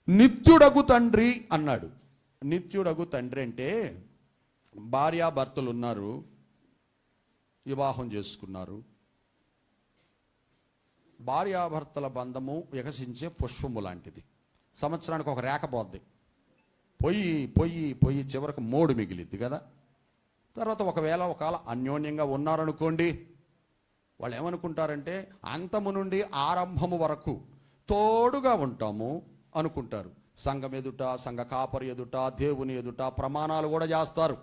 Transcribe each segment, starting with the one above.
నిత్యుడగు తండ్రి అన్నాడు. నిత్యుడగు తండ్రి అంటే భార్యాభర్తలు ఉన్నారు, వివాహం చేసుకున్నారు. భార్యాభర్తల బంధము వికసించే పుష్పము లాంటిది. సంవత్సరానికి ఒక రేఖ పోద్ది, పొయ్యి పొయ్యి పొయ్యి చివరికి మోడు మిగిలిద్ది కదా. తర్వాత ఒకవేళ అన్యోన్యంగా ఉన్నారనుకోండి, వాళ్ళు ఏమనుకుంటారంటే అంతము నుండి ఆరంభము వరకు తోడుగా ఉంటాము అనుకుంటారు. సంఘం ఎదుట, సంఘ కాపరి ఎదుట, దేవుని ఎదుట ప్రమాణాలు కూడా చేస్తారు.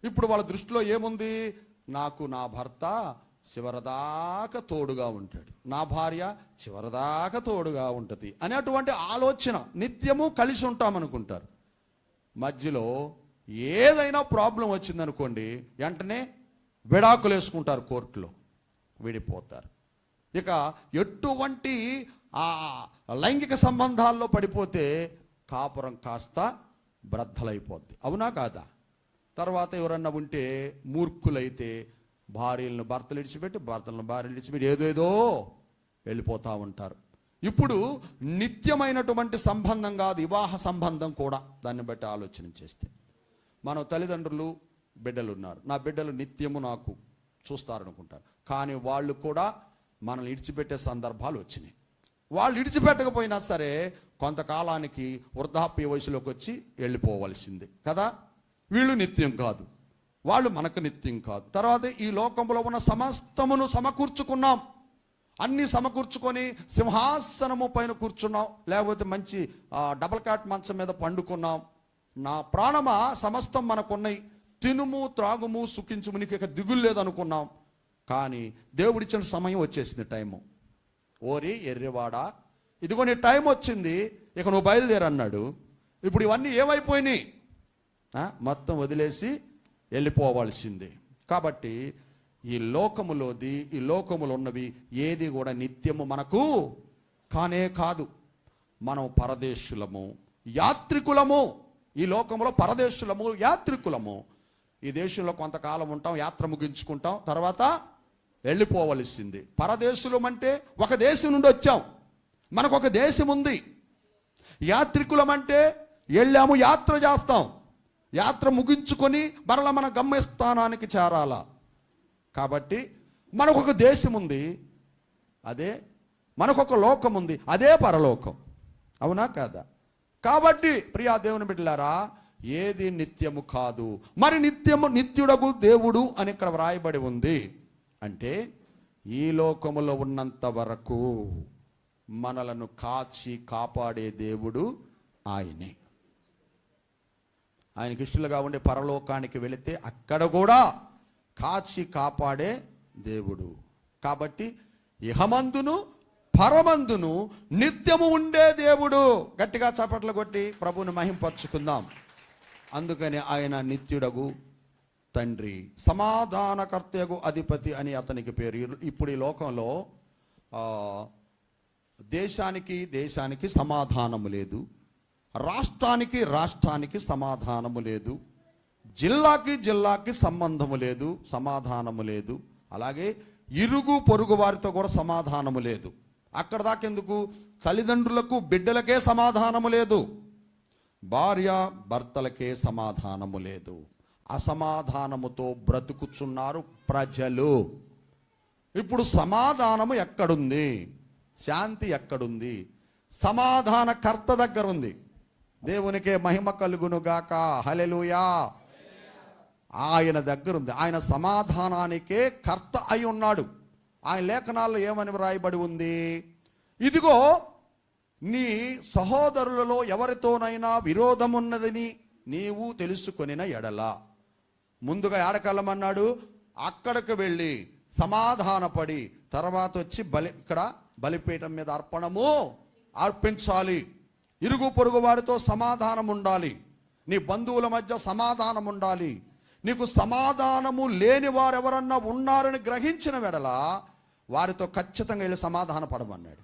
ఇప్పుడు వాళ్ళ దృష్టిలో ఏముంది? నాకు నా భర్త చివరిదాకా తోడుగా ఉంటాడు, నా భార్య చివరిదాకా తోడుగా ఉంటుంది అనేటువంటి ఆలోచన. నిత్యము కలిసి ఉంటామనుకుంటారు. మధ్యలో ఏదైనా ప్రాబ్లం వచ్చిందనుకోండి, వెంటనే విడాకులు వేసుకుంటారు, కోర్టులో విడిపోతారు. ఇక ఎటువంటి లైంగిక సంబంధాల్లో పడిపోతే కాపురం కాస్త బ్రద్దలైపోద్ది. అవునా కాదా? తర్వాత ఎవరన్నా ఉంటే మూర్ఖులైతే భార్యలను భర్తలు విడిచిపెట్టి, భర్తలను భార్యలు విడిచిపెట్టి ఏదేదో వెళ్ళిపోతూ ఉంటారు. ఇప్పుడు నిత్యమైనటువంటి సంబంధం కాదు, వివాహ సంబంధం కూడా. దాన్ని బట్టి ఆలోచన చేస్తే మన తల్లిదండ్రులు బిడ్డలు ఉన్నారు, నా బిడ్డలు నిత్యము నాకు చూస్తారనుకుంటారు. కానీ వాళ్ళు కూడా మనల్ని విడిచిపెట్టే సందర్భాలు వచ్చినాయి. వాళ్ళు విడిచిపెట్టకపోయినా సరే కొంతకాలానికి వృద్ధాప్య వయసులోకి వచ్చి వెళ్ళిపోవలసింది కదా. వీళ్ళు నిత్యం కాదు, వాళ్ళు మనకు నిత్యం కాదు. తర్వాత ఈ లోకంలో ఉన్న సమస్తమును సమకూర్చుకున్నాం, అన్నీ సమకూర్చుకొని సింహాసనము పైన కూర్చున్నాం, లేకపోతే మంచి డబల్ కాట్ మంచం మీద పండుకున్నాం. నా ప్రాణమా సమస్తం మనకున్నాయి, తినుము త్రాగుము సుఖించుము, నీకు ఇక దిగులు లేదనుకున్నాం. కానీ దేవుడిచ్చిన సమయం వచ్చేసింది, టైము. ఓరి ఎర్రివాడా, ఇదిగో నీ టైం వచ్చింది, ఇక నువ్వు బయలుదేరన్నాడు. ఇప్పుడు ఇవన్నీ ఏమైపోయినాయి? మొత్తం వదిలేసి వెళ్ళిపోవాల్సిందే. కాబట్టి ఈ లోకములోది, ఈ లోకములో ఉన్నవి ఏది కూడా నిత్యము మనకు కానే కాదు. మనం పరదేశులము, యాత్రికులము. ఈ లోకంలో పరదేశులము, యాత్రికులము. ఈ దేశంలో కొంతకాలం ఉంటాం, యాత్ర ముగించుకుంటాం, తర్వాత వెళ్ళిపోవలసింది. పరదేశులం అంటే ఒక దేశం నుండి వచ్చాం, మనకు ఒక దేశం ఉంది. యాత్రికులం అంటే వెళ్ళాము, యాత్ర చేస్తాం, యాత్ర ముగించుకొని మరలా మన గమ్యస్థానానికి చేరాలా. కాబట్టి మనకు ఒక దేశం ఉంది, అదే మనకు ఒక లోకం ఉంది, అదే పరలోకం. అవునా కాదా? కాబట్టి ప్రియా దేవుని బిడ్డలారా, ఏది నిత్యము కాదు. మరి నిత్యుడగు దేవుడు అని ఇక్కడ వ్రాయబడి ఉంది. అంటే ఈ లోకములో ఉన్నంత వరకు మనలను కాచి కాపాడే దేవుడు ఆయనే. ఆయనకి ఇష్టలుగా ఉండే పరలోకానికి వెళితే అక్కడ కూడా కాచి కాపాడే దేవుడు. కాబట్టి ఇహమందును పరమందును నిత్యము ఉండే దేవుడు. గట్టిగా చప్పట్లు కొట్టి ప్రభువుని మహింపరచుకుందాం. అందుకని ఆయన నిత్యుడగు తండ్రి, సమాధానకర్తయగు అధిపతి అని అతనికి పేరు. ఇప్పుడు ఈ లోకంలో దేశానికి సమాధానము లేదు, రాష్ట్రానికి సమాధానము లేదు, జిల్లాకి సంబంధము లేదు, సమాధానము లేదు. అలాగే ఇరుగు పొరుగు వారితో కూడా సమాధానము లేదు. అక్కడ దాకెందుకు? తల్లిదండ్రులకు బిడ్డలకే సమాధానము లేదు, భార్య భర్తలకే సమాధానము లేదు. అసమాధానముతో బ్రతుకుచున్నారు ప్రజలు. ఇప్పుడు సమాధానము ఎక్కడుంది? శాంతి ఎక్కడుంది? సమాధానకర్త దగ్గర ఉంది. దేవునికే మహిమ కలుగునుగాక, హల్లెలూయా. ఆయన దగ్గర ఉంది. ఆయన సమాధానానికే కర్త అయి ఉన్నాడు. ఆయన లేఖనాల్లో ఏమని వ్రాయబడి ఉంది? ఇదిగో నీ సహోదరులలో ఎవరితోనైనా విరోధమున్నదని నీవు తెలుసుకొనిన ఎడల. ముందుగా ఏడకెళ్ళమన్నాడు, అక్కడికి వెళ్ళి సమాధానపడి తర్వాత వచ్చి ఇక్కడ బలిపీఠం మీద అర్పించాలి. ఇరుగు పొరుగు వారితో సమాధానం ఉండాలి, నీ బంధువుల మధ్య సమాధానం ఉండాలి. నీకు సమాధానము లేని వారు ఎవరన్నా ఉన్నారని గ్రహించిన వెడల వారితో ఖచ్చితంగా వెళ్ళి సమాధాన పడమన్నాడు.